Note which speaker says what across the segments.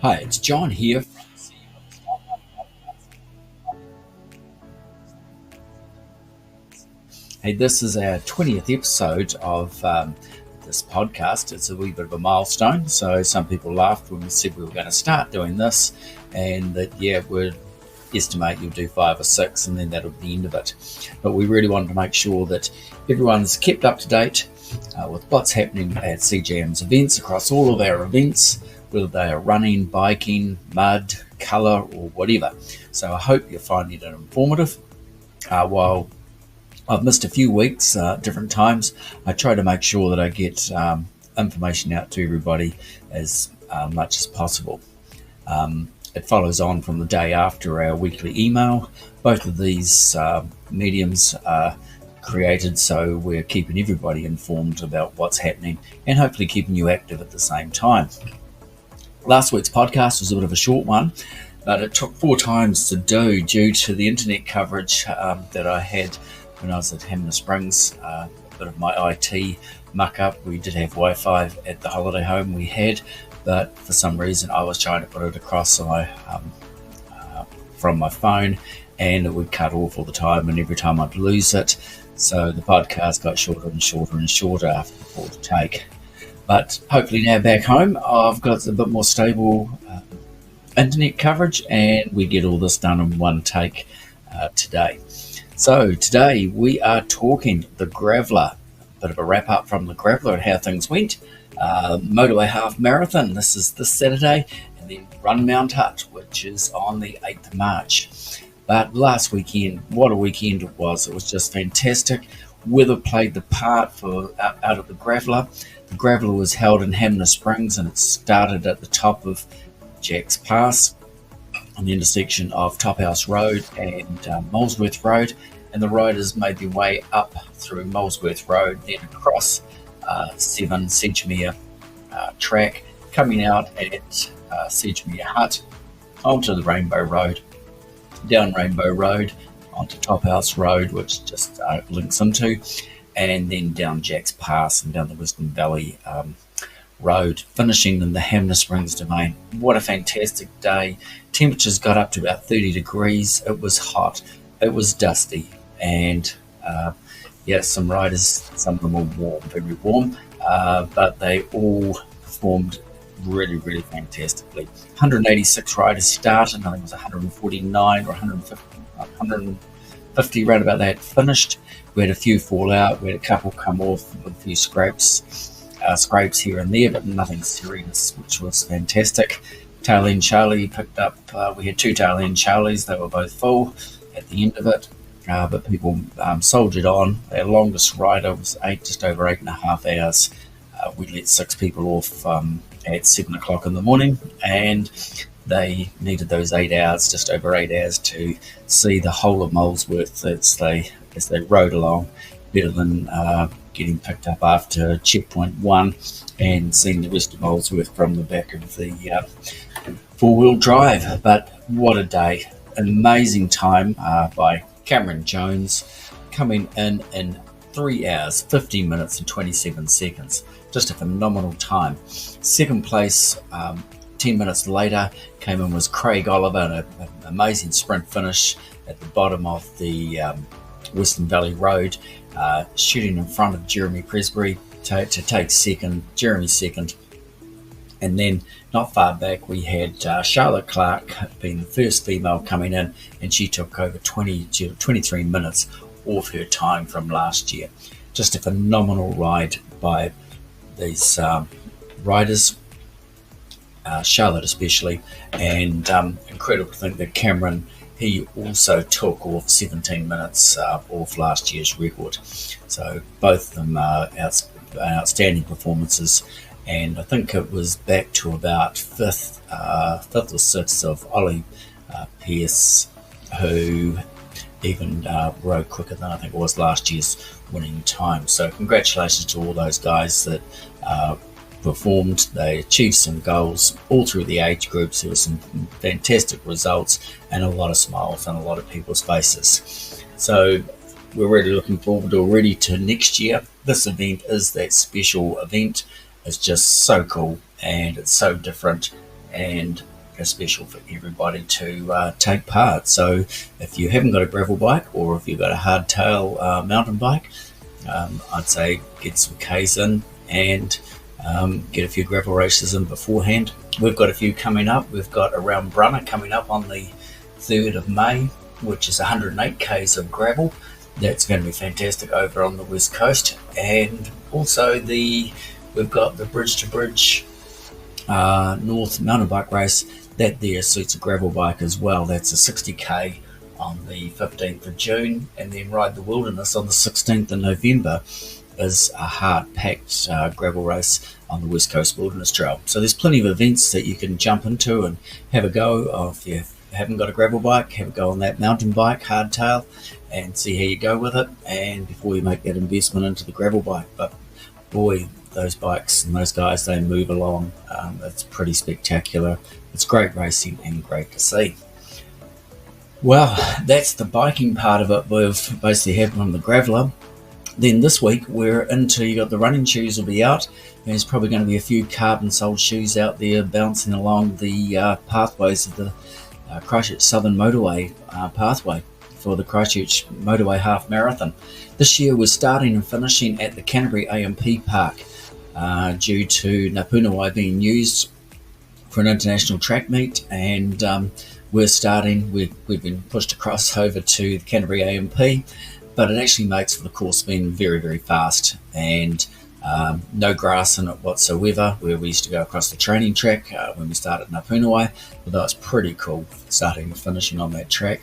Speaker 1: Hi, it's John here. Hey, this is our 20th episode of this podcast. It's a wee bit of a milestone. So some people laughed when we said we were going to start doing this, and that, we'd estimate you'll do 5 or 6, and then that'll be the end of it. But we really wanted to make sure that everyone's kept up to date with what's happening at CJM'S events across all of our events, whether they are running, biking, mud, colour, or whatever. So I hope you're finding it informative. While I've missed a few weeks at different times, I try to make sure that I get information out to everybody as much as possible. It follows on from the day after our weekly email. Both of these mediums are created so we're keeping everybody informed about what's happening and hopefully keeping you active at the same time. Last week's podcast was a bit of a short one, but it took 4 times to do due to the internet coverage that I had when I was at Hamner Springs. A bit of my IT muck up. We did have Wi-Fi at the holiday home we had, but for some reason I was trying to put it across from my phone, and it would cut off all the time, and every time I'd lose it. So the podcast got shorter and shorter and shorter after the 4th take. But hopefully now back home, I've got a bit more stable internet coverage, and we get all this done in one take today. So today we are talking the Graveler, a bit of a wrap up from the Graveler and how things went. Motorway Half Marathon, this is this Saturday, and then Run Mount Hutt, which is on the 8th of March. But last weekend, what a weekend it was. It was just fantastic. Weather played the part for out of the Graveler. The Graveler was held in Hamner Springs, and it started at the top of Jack's Pass on the intersection of Top House Road and Molesworth Road, and the riders made their way up through Molesworth Road, then across 7 Sedgemere track, coming out at Sedgemere Hutt, onto the Rainbow Road, down Rainbow Road, onto Top House Road, which just links into, and then down Jack's Pass and down the Western Valley Road, finishing in the Hamner Springs domain. What a fantastic day. Temperatures got up to about 30 degrees. It was hot. It was dusty. And some riders, some of them were warm, very warm, but they all performed really, really fantastically. 186 riders started. I think it was 149 or 150, right about that, finished. We had a few fall out. We had a couple come off with a few scrapes here and there, but nothing serious, which was fantastic. Tail End Charlie picked up, we had 2 Tail End Charlies. They were both full at the end of it, but people soldiered on. Our longest rider was just over 8.5 hours. We let 6 people off at 7 o'clock in the morning, and they needed those 8 hours, just over 8 hours, to see the whole of Molesworth as they rode along, better than getting picked up after checkpoint 1 and seeing the rest of Molesworth from the back of the 4-wheel drive. But what a day. An amazing time by Cameron Jones, coming in 3 hours, 15 minutes and 27 seconds. Just a phenomenal time. Second place, 10 minutes later, came in was Craig Oliver, an amazing sprint finish at the bottom of the Western Valley Road, shooting in front of Jeremy Presbury to take second, Jeremy second. And then not far back we had Charlotte Clark being the first female coming in, and she took over 23 minutes off her time from last year. Just a phenomenal ride by these riders, Charlotte especially, and incredible to think that Cameron, he also took off 17 minutes off last year's record. So both of them are outstanding performances, and I think it was back to about fifth or sixth of Ollie Pearce, who even rode quicker than I think it was last year's winning time. So congratulations to all those guys that performed. They achieved some goals all through the age groups. There were some fantastic results and a lot of smiles on a lot of people's faces. So we're really looking forward already to next year. This event is that special event. It's just so cool, and it's so different, and are special for everybody to take part. So if you haven't got a gravel bike, or if you've got a hardtail mountain bike, I'd say get some Ks in and get a few gravel races in beforehand. We've got a few coming up. We've got around Brunner coming up on the 3rd of May, which is 108 Ks of gravel. That's going to be fantastic over on the west coast. And also we've got the Bridge to Bridge North mountain bike race. That there suits a gravel bike as well. That's a 60k on the 15th of June, and then Ride the Wilderness on the 16th of November is a hard-packed gravel race on the West Coast Wilderness Trail. So there's plenty of events that you can jump into and have a go. If you haven't got a gravel bike, have a go on that mountain bike, hardtail, and see how you go with it, and before you make that investment into the gravel bike. But boy, those bikes and those guys, they move along. It's pretty spectacular. It's great racing and great to see. Well, that's the biking part of it. We've basically had on the graveler. Then this week we're into, you got the running shoes will be out. There's probably going to be a few carbon soled shoes out there bouncing along the pathways of the Christchurch Southern Motorway pathway for the Christchurch Motorway Half Marathon. This year we're starting and finishing at the Canterbury AMP Park due to Napunawai being used for an international track meet, and we've been pushed across over to the Canterbury AMP, but it actually makes for the course being very, very fast, and no grass in it whatsoever, where we used to go across the training track when we started Napunawai, although it's pretty cool starting and finishing on that track.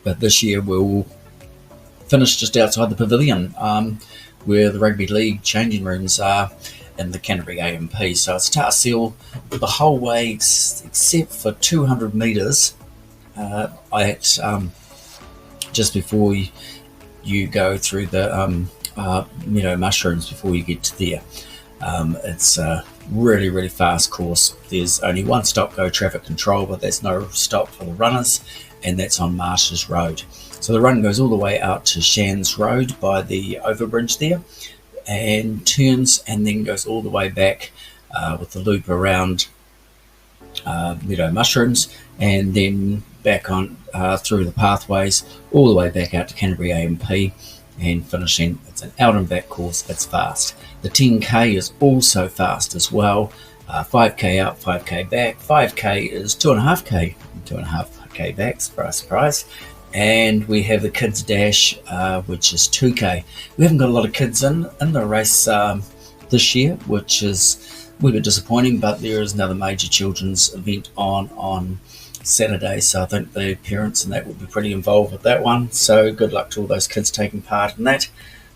Speaker 1: But this year we'll finish just outside the pavilion where the rugby league changing rooms are in the Canterbury AMP. So it's tar seal the whole way except for 200 metres just before you go through the meadow mushrooms before you get to there. It's a really, really fast course. There's only one stop go traffic control, but there's no stop for the runners, and that's on Marsh's Road. So the run goes all the way out to Shands Road by the overbridge there, and turns and then goes all the way back with the loop around meadow mushrooms, and then back on through the pathways all the way back out to Canterbury AMP and finishing. It's an out and back course. It's fast. The 10k is also fast as well. 5k out, 5k back. 5k is 2.5k, 2.5k back. Surprise, surprise. And we have the kids dash, which is 2k. We haven't got a lot of kids in the race this year, which is a wee bit disappointing, but there is another major children's event on Saturday, so I think the parents and that will be pretty involved with that one. So good luck to all those kids taking part in that.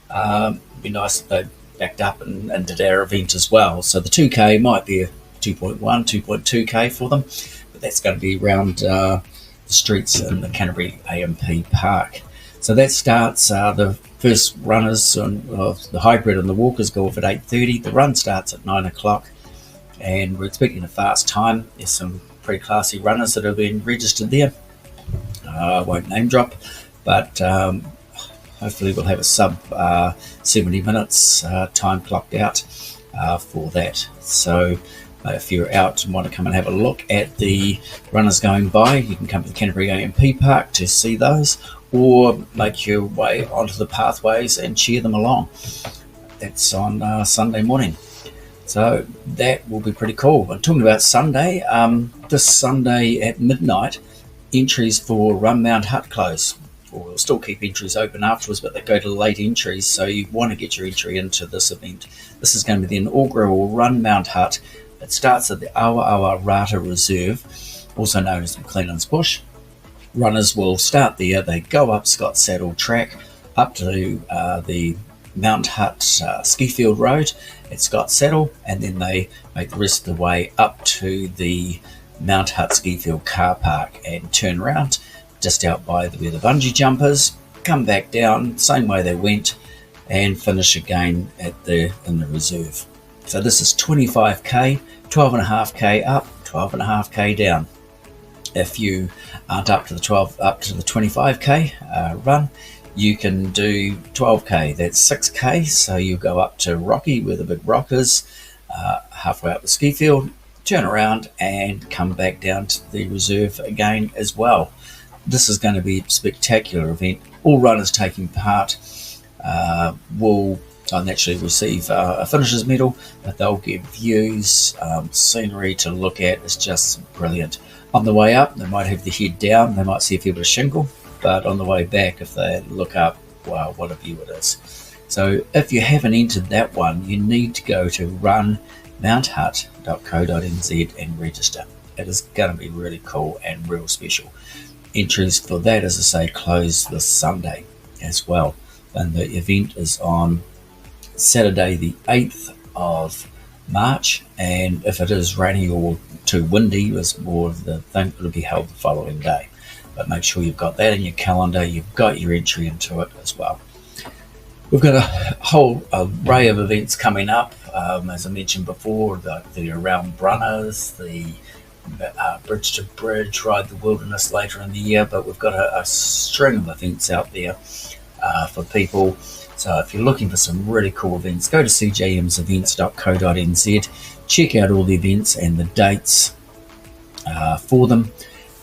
Speaker 1: It'd be nice if they backed up and did our event as well. So the 2k might be a 2.1, 2.2k for them, but that's going to be around the streets in the Canterbury AMP Park. So that starts, the first runners of the hybrid and the walkers go off at 8:30. The run starts at 9 o'clock, and we're expecting a fast time. There's some pretty classy runners that have been registered there. I won't name drop, but hopefully we'll have a sub 70 minutes time clocked out for that. So if you're out and want to come and have a look at the runners going by, you can come to the Canterbury AMP Park to see those, or make your way onto the pathways and cheer them along. That's on Sunday morning. So that will be pretty cool. And talking about Sunday, this Sunday at midnight, entries for Run Mount Hutt close. We'll still keep entries open afterwards, but they go to late entries, so you want to get your entry into this event. This is going to be the inaugural Run Mount Hutt. It starts at the Awa Awa Rata Reserve, also known as McLennan's Bush. Runners will start there. They go up Scott Saddle Track up to the Mount Hutt Skifield Road at Scott Saddle, and then they make the rest of the way up to the Mount Hutt Skifield car park and turn around just out by where the bungee jumpers, come back down same way they went, and finish again in the reserve. So this is 25k, 12.5k up, 12.5k down. If you aren't up to the 25k run, you can do 12k. That's 6k. So you go up to Rocky, where the big rock is, halfway up the ski field, turn around and come back down to the reserve again as well. This is going to be a spectacular event. All runners taking part will naturally receive a finisher's medal, but they'll get views, scenery to look at. It's just brilliant. On the way up, they might have their head down, they might see a fair bit of shingle, but on the way back, if they look up, wow, what a view it is. So if you haven't entered that one, you need to go to runmounthut.co.nz and register. It is going to be really cool and real special. Entries for that, as I say, close this Sunday as well. And the event is on Saturday the 8th of March, and if it is rainy or too windy, is more of the thing, it'll be held the following day. But make sure you've got that in your calendar, you've got your entry into it as well. We've got a whole array of events coming up, as I mentioned before, the Around Brunners, the Bridge to Bridge, Ride the Wilderness later in the year, but we've got a string of events out there for people. So if you're looking for some really cool events, go to CJM'S events.co.nz, check out all the events and the dates for them,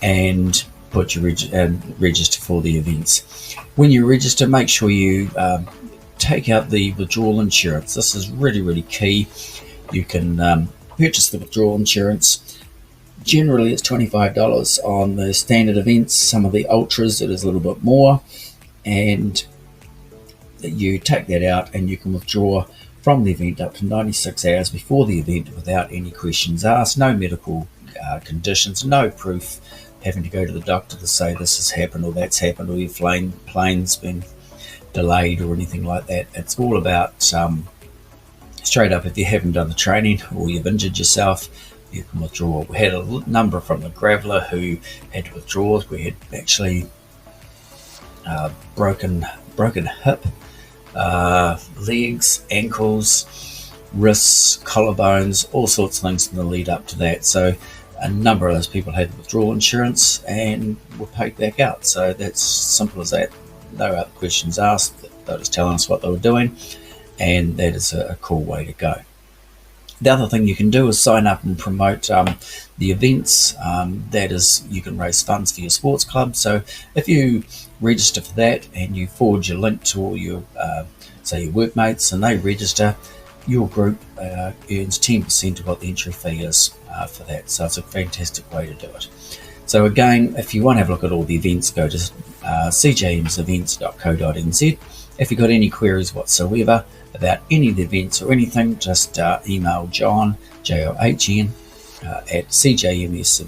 Speaker 1: and put your register for the events. When you register, make sure you take out the withdrawal insurance. This is really, really key. You can purchase the withdrawal insurance. Generally, it's $25 on the standard events. Some of the ultras, it is a little bit more, and you take that out and you can withdraw from the event up to 96 hours before the event without any questions asked. No medical conditions, no proof having to go to the doctor to say this has happened or that's happened or your plane's been delayed or anything like that. It's all about straight up, if you haven't done the training or you've injured yourself, you can withdraw. We had a number from the graveler who had to withdraw. We had actually broken hip, legs, ankles, wrists, collarbones, all sorts of things in the lead up to that. So a number of those people had withdrawal insurance and were paid back out. So that's simple as that. No other questions asked. They were just telling us what they were doing, and that is a cool way to go. The other thing you can do is sign up and promote the events. That is, you can raise funds for your sports club. So if you register for that and you forward your link to all your, say, your workmates, and they register, your group earns 10% of what the entry fee is for that. So it's a fantastic way to do it. So again, if you want to have a look at all the events, go to CJM'S events.co.nz. If you've got any queries whatsoever about any of the events or anything, just email John, John, at CJM'S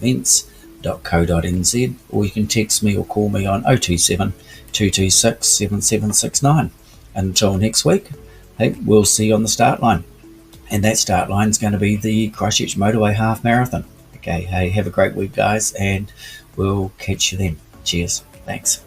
Speaker 1: or you can text me or call me on 027 226 7769. Until next week, hey, we'll see you on the start line. And that start line is going to be the Christchurch Motorway Half Marathon. Okay, hey, have a great week, guys, and we'll catch you then. Cheers. Thanks.